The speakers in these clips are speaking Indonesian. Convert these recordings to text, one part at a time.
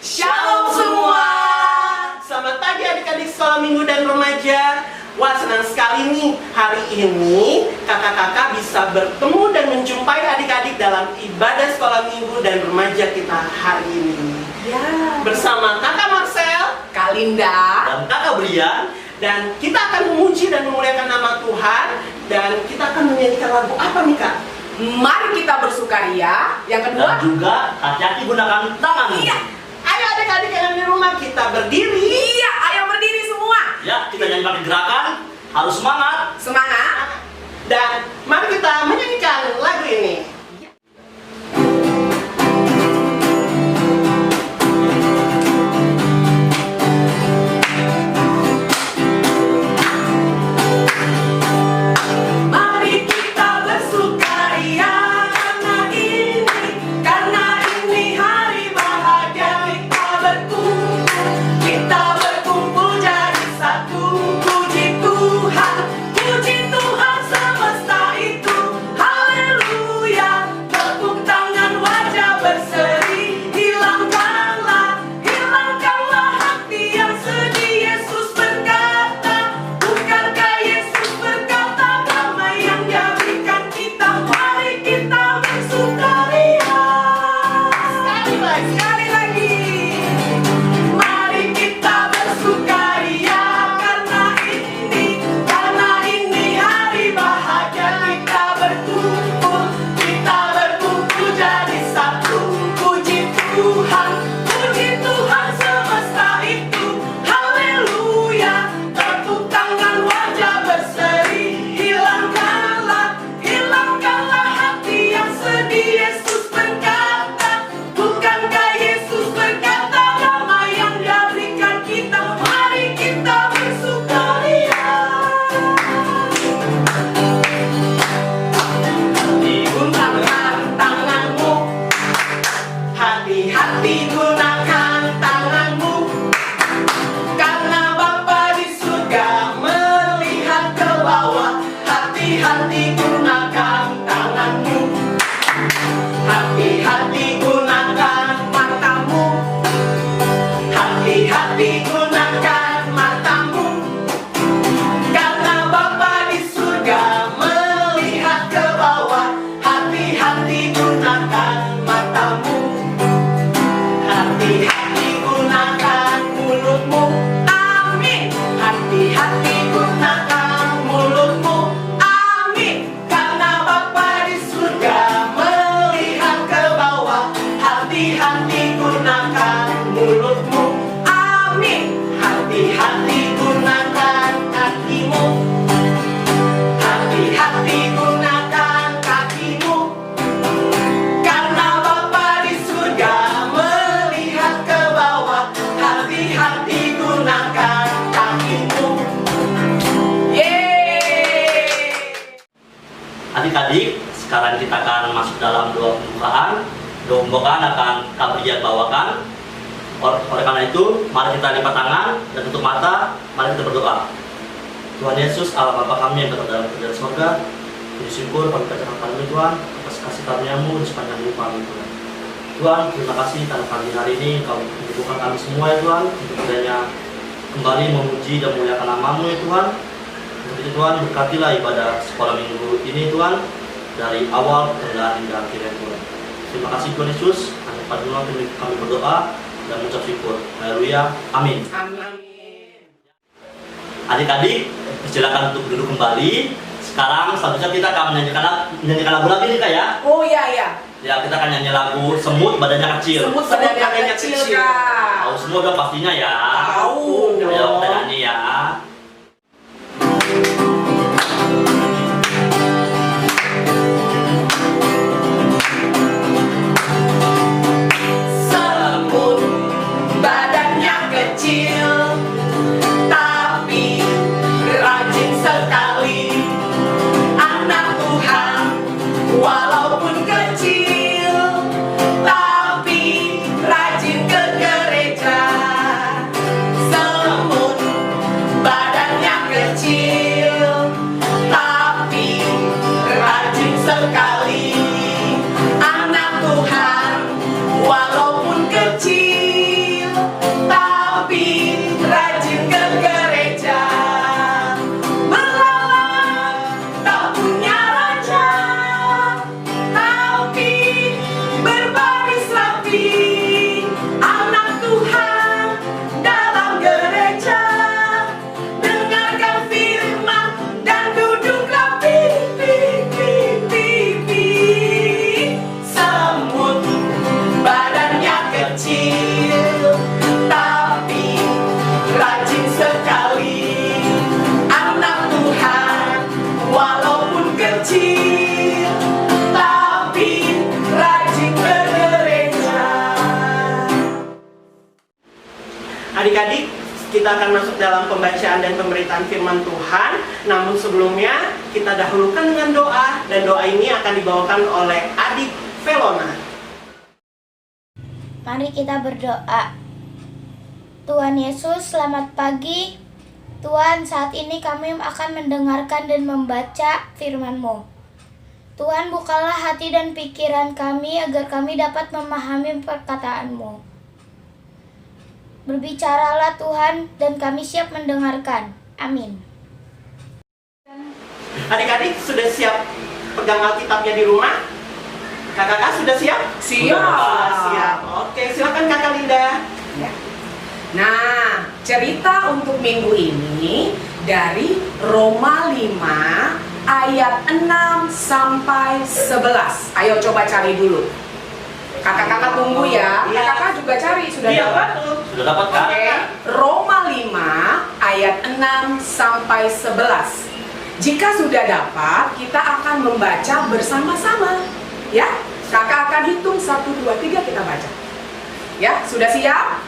Shalom semua. Selamat pagi adik-adik sekolah minggu dan remaja. Wah, senang sekali nih hari ini kakak-kakak bisa bertemu dan menjumpai adik-adik dalam ibadah sekolah minggu dan remaja kita hari ini. Ya. Bersama kakak Marcel, Kak Linda, dan kakak Brian. Dan kita akan memuji dan memuliakan nama Tuhan. Dan kita akan menyanyikan lagu apa nih kak? mari kita bersukaria. Yang kedua, Dan juga hati-hati gunakan tangan. iya, Ayo adik-adik yang di rumah kita berdiri. iya, ayo berdiri semua. Ya, kita nyanyi pakai gerakan. Harus semangat. Semangat. Dan mari kita menyanyikan lagu ini. Mari kita bersukaria karena ini hari bahagia. Kita berkumpul jadi satu. Puji Tuhan semesta itu. Haleluya. Tepuk tangan, wajah berseri. Hilangkanlah hati yang sedih. Yesus berkata, bukankah Yesus berkata, damai yang Dia berikan kita. Mari kita bersukaria. Sekali lagi. Mari kita bersukaria karena ini hari bahagia. Kita berkumpul jadi satu. Puji Tuhan semesta itu. Haleluya. Tepuk tangan, wajah berseri. Hilangkanlah hati yang sedih. Yesus berkata, bukankah Yesus berkata, damai yang Dia berikan kita. Mari kita bersukaria. Gunakan tanganmu, hati-hati gunakan tanganmu, karena Bapa di surga melihat ke bawah. Hati-hati gunakan tanganmu, hati-hati gunakan matamu, hati-hati gunakan matamu, karena Bapa di surga melihat ke bawah. Hati-hati gunakan matamu, hati-hati gunakan mulutmu. Amin. Hati-hati gunakan mulutmu. Amin. Karena Bapa di surga melihat ke bawah. Hati-hati gunakan mulutmu. Amin. Hati-hati gunakan kakimu. Hati-hati gunakan kakimu, karena Bapa di surga melihat ke bawah. Hati-hati gunakan kakimu. Yeay. Adik-adik, sekarang kita akan masuk dalam doa pembukaan. Doa pembukaan akan Kak Brian bawakan. Oleh karena itu, mari kita lipat tangan dan tutup mata. Mari kita berdoa. Tuhan Yesus, Allah Bapa kami yang berada dalam kerajaan surga, puji syukur kami bacakan kami Tuhan atas kasih karunia-Mu di sepanjang hidup kami Tuhan. Tuhan, terima kasih karena pagi hari ini Kau menyembuhkan kami semua ya Tuhan, untuk kiranya kembali memuji dan memuliakan nama-Mu ya Tuhan. Untuk itu Tuhan, berkatilah ibadah sekolah minggu ini Tuhan, dari awal pertengahan hingga akhir ya Tuhan. Terima kasih Tuhan Yesus, hanya pada kami berdoa dan mengucap syukur. Haleluya, amin. Amin. Adik-adik, silakan untuk duduk kembali. Sekarang selanjutnya kita akan menyanyikan lagu lagi nih Kak ya. Oh iya, iya. Ya, kita akan nyanyi lagu Semut Badannya Kecil. Semut badannya kecil, Kak. Tahu semua dong pastinya ya. Tahu dong. Ayo kita nyanyi ya. Semut badannya kecil, tapi rajin sekali. Anak Tuhan walaupun kecil, tapi rajin ke gereja. Semut Adik-adik, kita akan masuk dalam pembacaan dan pemberitaan firman Tuhan. Namun sebelumnya, kita dahulukan dengan doa. Dan doa ini akan dibawakan oleh adik Velona. Mari kita berdoa. Tuhan Yesus, selamat pagi. Tuhan, saat ini kami akan mendengarkan dan membaca firman-Mu. Tuhan, bukalah hati dan pikiran kami agar kami dapat memahami perkataan-Mu. Berbicaralah Tuhan, dan kami siap mendengarkan. Amin. Adik-adik sudah siap pegang Alkitabnya di rumah? Kakak-kakak sudah siap? Sudah siap. Oke, silakan Kakak Linda. Nah, cerita untuk minggu ini dari Roma 5 ayat 6 sampai 11. Ayo coba cari dulu. Kakak-kakak tunggu ya. Kakak-kakak juga cari, sudah dapat? Sudah dapat kan? Oke. Roma 5 ayat 6 sampai 11. Jika sudah dapat, kita akan membaca bersama-sama. Ya, kakak akan hitung 1, 2, 3 kita baca. Ya, sudah siap?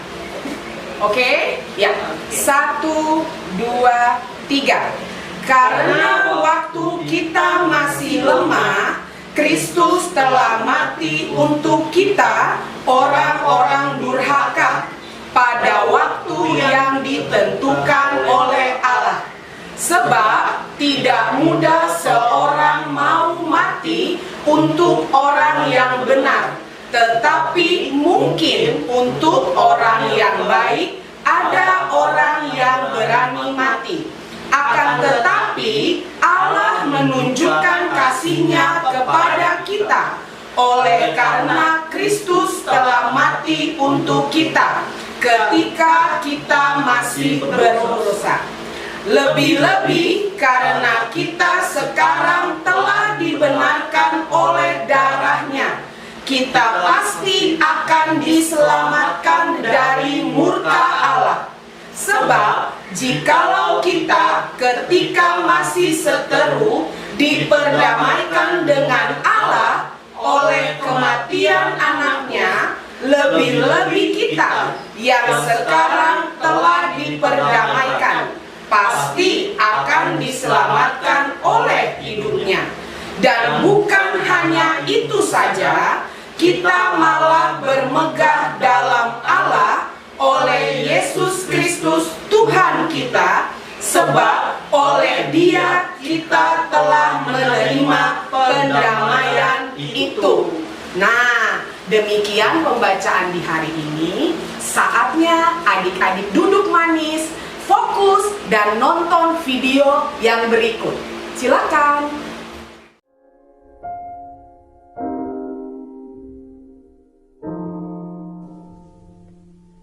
Oke, ya. 1, 2, 3. Karena waktu kita masih lemah, Kristus telah mati untuk kita, orang-orang durhaka, pada waktu yang ditentukan oleh Allah. Sebab tidak mudah seorang mau mati untuk orang yang benar, tetapi mungkin untuk orang yang baik ada orang yang berani mati. Akan tetapi Allah menunjukkan kasih-Nya kepada kita oleh karena Kristus telah mati untuk kita ketika kita masih berdosa. Lebih-lebih karena kita sekarang telah dibenarkan oleh darah-Nya, kita pasti akan diselamatkan dari murka Allah. Sebab jikalau kita ketika masih seteru diperdamaikan dengan Allah oleh kematian anaknya, lebih-lebih kita yang sekarang telah diperdamaikan pasti akan diselamatkan oleh hidupnya. Dan bukan hanya itu saja, kita malah bermegah dalam Allah oleh Yesus Kristus Tuhan kita, sebab oleh Dia kita telah menerima pendamaian itu. Nah, demikian pembacaan di hari ini. Saatnya adik-adik duduk manis, fokus, dan nonton video yang berikut. Silakan.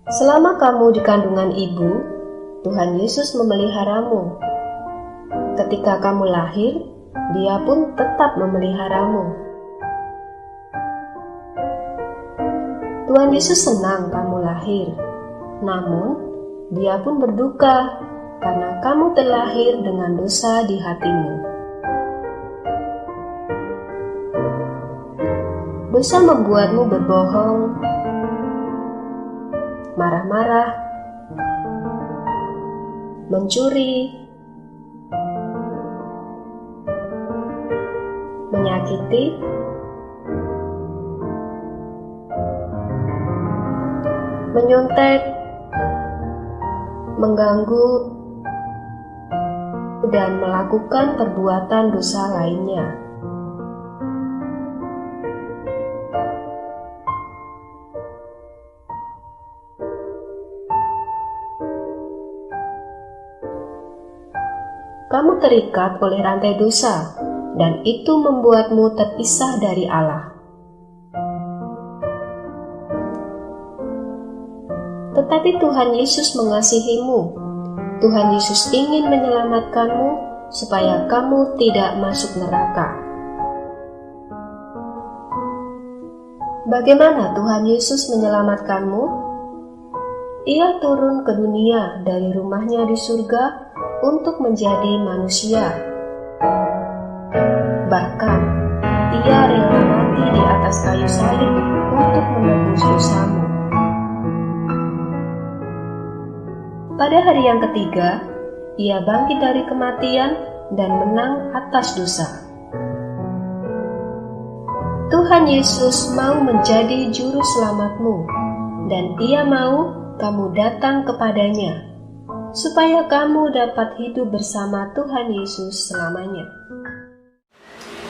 Selama kamu di kandungan ibu, Tuhan Yesus memeliharamu. Ketika kamu lahir, Dia pun tetap memeliharamu. Tuhan Yesus senang kamu lahir, namun Dia pun berduka karena kamu terlahir dengan dosa di hatimu. Dosa membuatmu berbohong, marah-marah, mencuri, menyakiti, menyontek, mengganggu, dan melakukan perbuatan dosa lainnya. Kamu terikat oleh rantai dosa, dan itu membuatmu terpisah dari Allah. Tetapi Tuhan Yesus mengasihimu. Tuhan Yesus ingin menyelamatkanmu supaya kamu tidak masuk neraka. Bagaimana Tuhan Yesus menyelamatkanmu? Ia turun ke dunia dari rumahnya di surga untuk menjadi manusia. Bahkan, Ia rela mati di atas kayu salib untuk menebus dosamu. Pada hari yang ketiga, ia bangkit dari kematian dan menang atas dosa. Tuhan Yesus mau menjadi juru selamatmu, dan ia mau kamu datang kepadanya, supaya kamu dapat hidup bersama Tuhan Yesus selamanya.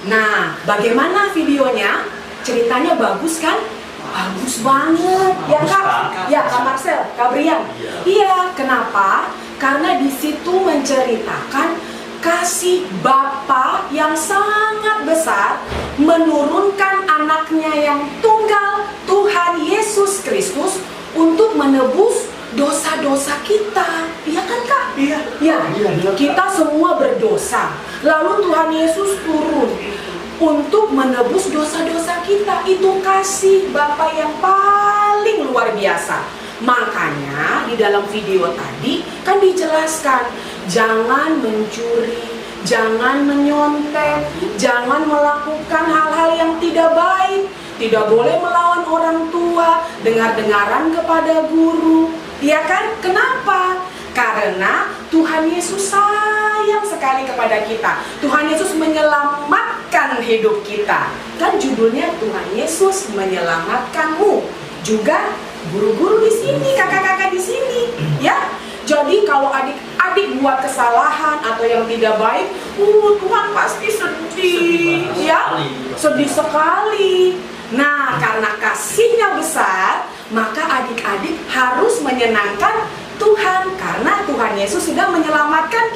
Nah, bagaimana videonya? Ceritanya bagus kan? Bagus banget, ya Bagus, Kak? Kak. Ya Kak Marcel, Kak Brian. Iya. Iya, kenapa? Karena di situ menceritakan kasih Bapa yang sangat besar menurunkan anaknya yang tunggal, Tuhan Yesus Kristus, untuk menebus dosa-dosa kita. Iya kan Kak? Iya. Ya, kita semua berdosa. Lalu Tuhan Yesus turun untuk menebus dosa-dosa kita. Itu kasih Bapa yang paling luar biasa. Makanya di dalam video tadi kan dijelaskan, jangan mencuri, jangan menyontek, jangan melakukan hal-hal yang tidak baik, tidak boleh melawan orang tua, dengar-dengaran kepada guru. Ya kan? Kenapa? Karena Tuhan Yesus sayang sekali kepada kita. Tuhan Yesus menyelamatkan hidup kita. Kan judulnya Tuhan Yesus menyelamatkanmu. Juga guru-guru di sini, kakak-kakak di sini, ya. Jadi kalau adik-adik buat kesalahan atau yang tidak baik, Tuhan pasti sedih, ya. Sedih sekali. Nah, karena kasihnya besar, maka adik-adik harus menyenangkan Tuhan, karena Tuhan Yesus sudah menyelamatkan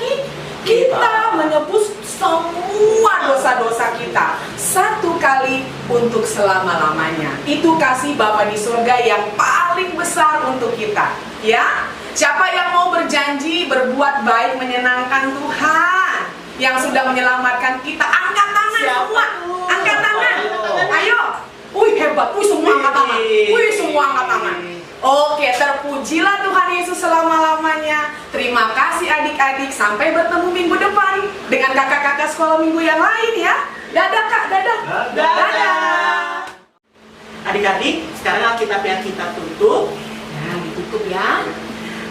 kita, menebus semua dosa-dosa kita satu kali untuk selama-lamanya. Itu kasih Bapa di surga yang paling besar untuk kita, ya. Siapa yang mau berjanji berbuat baik menyenangkan Tuhan yang sudah menyelamatkan kita? Angkat tangan semua, angkat tangan. Ayo. Wih, hebat, wih semua angkat tangan. Wih, semua angkat tangan. Oke, terpujilah Tuhan Yesus selama-lamanya. Terima kasih adik-adik. Sampai bertemu minggu depan dengan kakak-kakak sekolah minggu yang lain ya. Dadah Kak, dadah. Dadah. Adik-adik, sekarang Alkitabnya kita tutup. Nah, ditutup ya.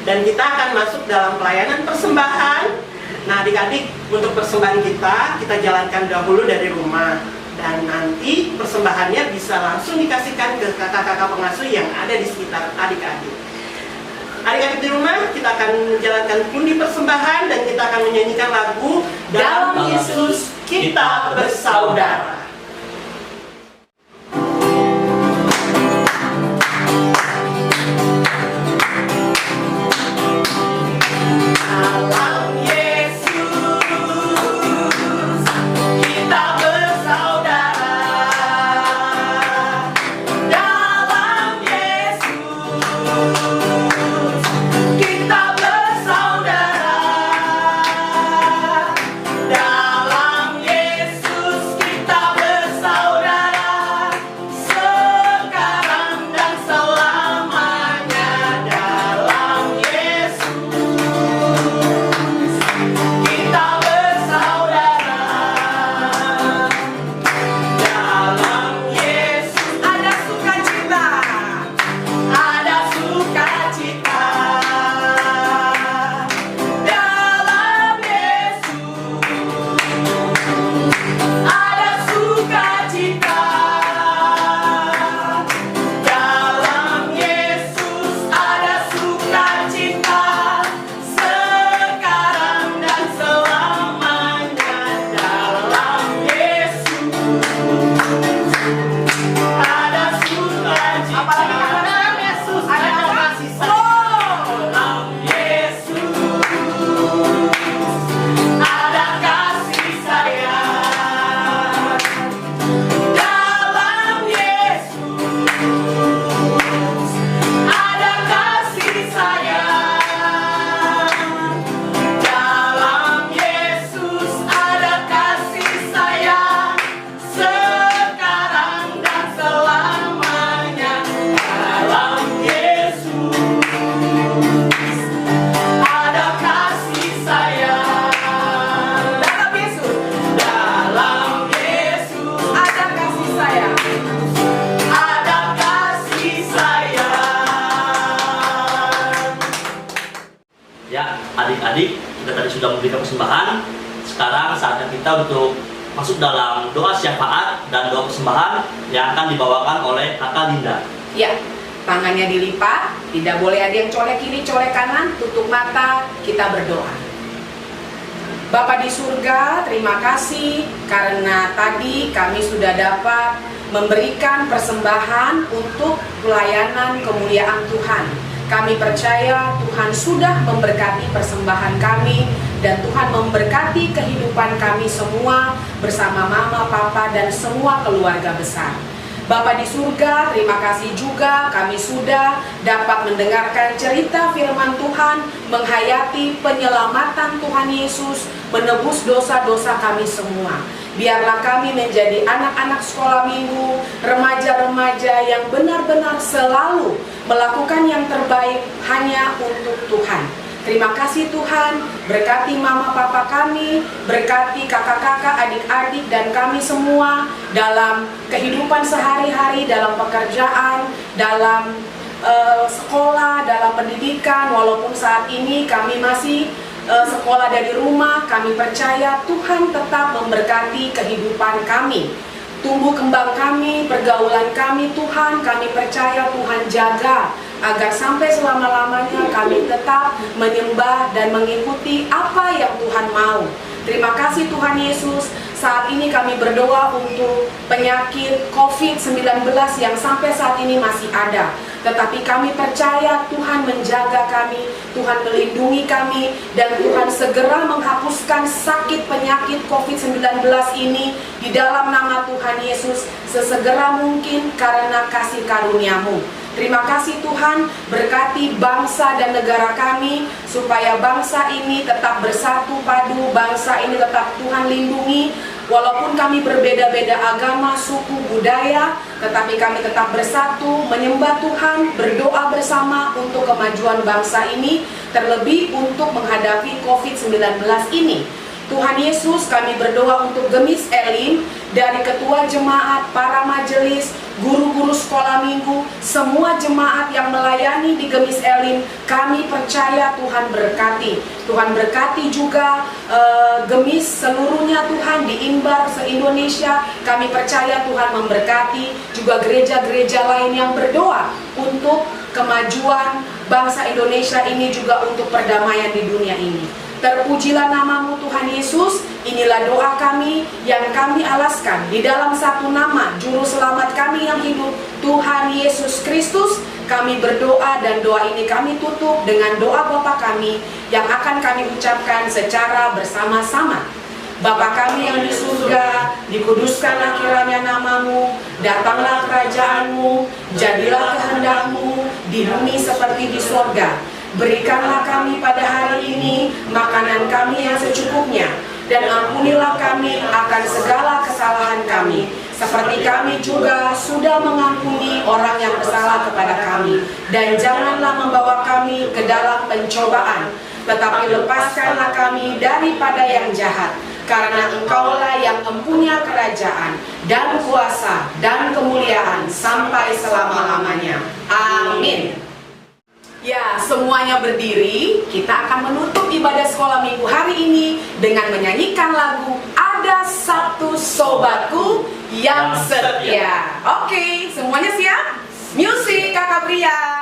Dan kita akan masuk dalam pelayanan persembahan. Nah adik-adik, untuk persembahan kita jalankan dahulu dari rumah. Dan nanti persembahannya bisa langsung dikasihkan ke kakak-kakak pengasuh yang ada di sekitar adik-adik. Adik-adik di rumah, kita akan menjalankan pundi persembahan dan kita akan menyanyikan lagu Dalam Yesus Kita Bersaudara. Dalam Yesus kita bersaudara. Dalam Yesus kita bersaudara. Dalam Yesus kita memberikan persembahan. Sekarang saatnya kita untuk masuk dalam doa syafaat dan doa persembahan yang akan dibawakan oleh Kakak Linda. Ya, tangannya dilipat, tidak boleh ada yang colek kiri, colek kanan, tutup mata, kita berdoa. Bapa di surga, terima kasih karena tadi kami sudah dapat memberikan persembahan untuk pelayanan kemuliaan Tuhan. Kami percaya Tuhan sudah memberkati persembahan kami dan Tuhan memberkati kehidupan kami semua bersama mama, papa, dan semua keluarga besar. Bapa di surga, terima kasih juga kami sudah dapat mendengarkan cerita firman Tuhan, menghayati penyelamatan Tuhan Yesus, menebus dosa-dosa kami semua. Biarlah kami menjadi anak-anak sekolah minggu, remaja-remaja yang benar-benar selalu melakukan yang terbaik hanya untuk Tuhan. Terima kasih Tuhan, berkati mama papa kami, berkati kakak-kakak, adik-adik, dan kami semua dalam kehidupan sehari-hari, dalam pekerjaan, dalam sekolah, dalam pendidikan. Walaupun saat ini kami masih sekolah dari rumah, kami percaya Tuhan tetap memberkati kehidupan kami, tumbuh kembang kami, pergaulan kami. Tuhan, kami percaya Tuhan jaga agar sampai selama-lamanya kami tetap menyembah dan mengikuti apa yang Tuhan mau. Terima kasih Tuhan Yesus. Saat ini kami berdoa untuk penyakit COVID-19 yang sampai saat ini masih ada. Tetapi kami percaya Tuhan menjaga kami, Tuhan melindungi kami, dan Tuhan segera menghapuskan sakit penyakit COVID-19 ini di dalam nama Tuhan Yesus sesegera mungkin karena kasih karunia-Mu. Terima kasih Tuhan, berkati bangsa dan negara kami supaya bangsa ini tetap bersatu padu, bangsa ini tetap Tuhan lindungi. Walaupun kami berbeda-beda agama, suku, budaya, tetapi kami tetap bersatu, menyembah Tuhan, berdoa bersama untuk kemajuan bangsa ini, terlebih untuk menghadapi COVID-19 ini. Tuhan Yesus, kami berdoa untuk Gemis Elim, dari ketua jemaat, para majelis, guru-guru sekolah minggu, semua jemaat yang melayani di Gemis Elim, kami percaya Tuhan berkati. Tuhan berkati juga Gemis seluruhnya Tuhan, di Imbar se-Indonesia, kami percaya Tuhan memberkati juga gereja-gereja lain yang berdoa untuk kemajuan bangsa Indonesia ini, juga untuk perdamaian di dunia ini. Terpujilah namamu Tuhan Yesus. Inilah doa kami yang kami alaskan di dalam satu nama Juru Selamat kami yang hidup, Tuhan Yesus Kristus. Kami berdoa dan doa ini kami tutup dengan doa Bapa kami yang akan kami ucapkan secara bersama-sama. Bapa kami yang di surga, dikuduskanlah kiranya namamu, datanglah kerajaanmu, jadilah kehendakmu di bumi seperti di surga. Berikanlah kami pada hari ini makanan kami yang secukupnya, dan ampunilah kami akan segala kesalahan kami, seperti kami juga sudah mengampuni orang yang bersalah kepada kami. Dan janganlah membawa kami ke dalam pencobaan, tetapi lepaskanlah kami daripada yang jahat. Karena Engkaulah yang mempunyai kerajaan dan kuasa dan kemuliaan sampai selama-lamanya. Amin. Ya, semuanya berdiri. Kita akan menutup ibadah sekolah minggu hari ini dengan menyanyikan lagu Ada Satu Sobatku yang Setia. Oke, semuanya siap? Musik Kakak Pria.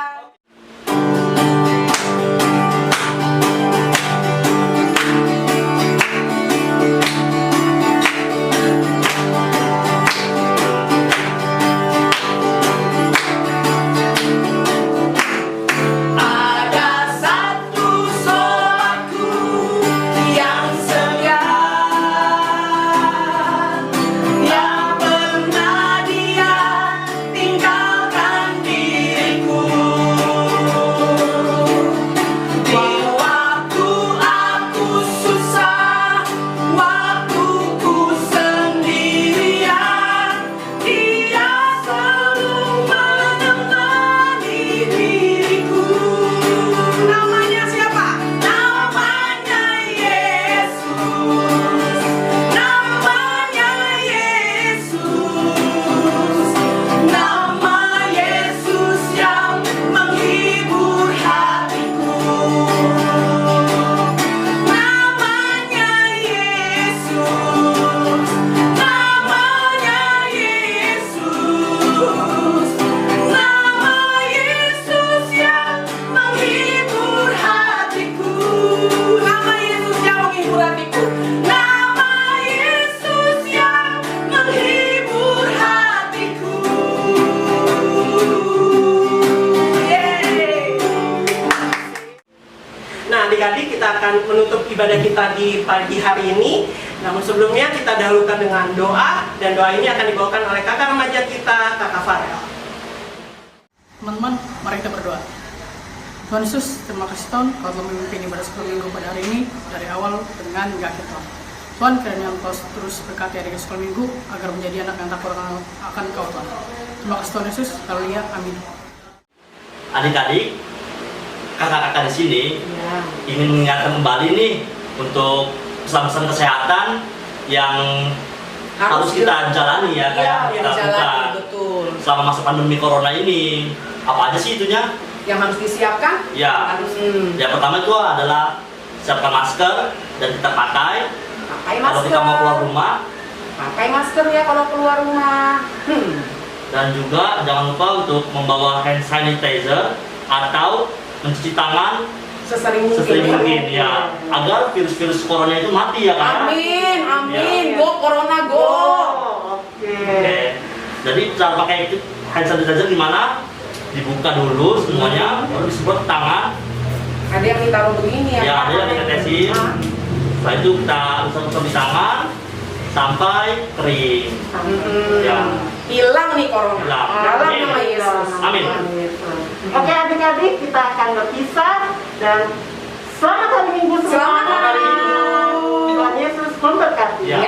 Tinggalkan diriku. kita akan menutup ibadah kita di pagi hari ini. Namun sebelumnya kita dahulukan dengan doa, dan doa ini akan dibawakan oleh kakak remaja kita, Kakak Farel. Teman-teman, mari kita berdoa. Tuhan Yesus, terima kasih Tuhan, Kau telah memimpin ibadah sekolah minggu pada hari ini, dari awal dengan hingga akhir Tuhan. Tuhan, kiranya Engkau terus berkati adik sekolah minggu, agar menjadi anak yang takut akan Kau Tuhan. Terima kasih Tuhan Yesus, haleluya, amin. Adik-adik, kakak-kakak di sini ingin mengingatkan kembali nih untuk pesan-pesan kesehatan yang harus kita jalani ya, kayak kita lakukan betul. selama masa pandemi corona ini. Apa aja sih itunya? Yang harus disiapkan? Ya, Harus yang pertama itu adalah siapkan masker dan kita pakai. pakai Kalau masker. kita mau keluar rumah, Pakai masker ya kalau keluar rumah. dan juga jangan lupa untuk membawa hand sanitizer atau mencuci tangan Sesering mungkin. sesering mungkin ya, agar virus-virus corona itu mati ya kan? Amin, amin. Ya. Go corona go. Oke. Oke. Jadi cara pakai hand sanitizer gimana? Dibuka dulu semuanya, baru disemprot ke tangan. Ada yang ditaruh begini ya. Ya, Pak? ada yang ditetesin. Ah. Setelah itu kita usap-usap di tangan sampai kering. Ya. Hilang nih corona. Hilang. Dalam Amin. nama Yesus. Amin. Oke adik-adik, kita akan berpisah dan selamat hari Minggu semua. Selamat hari Minggu. Tuhan Yesus memberkati. Ya.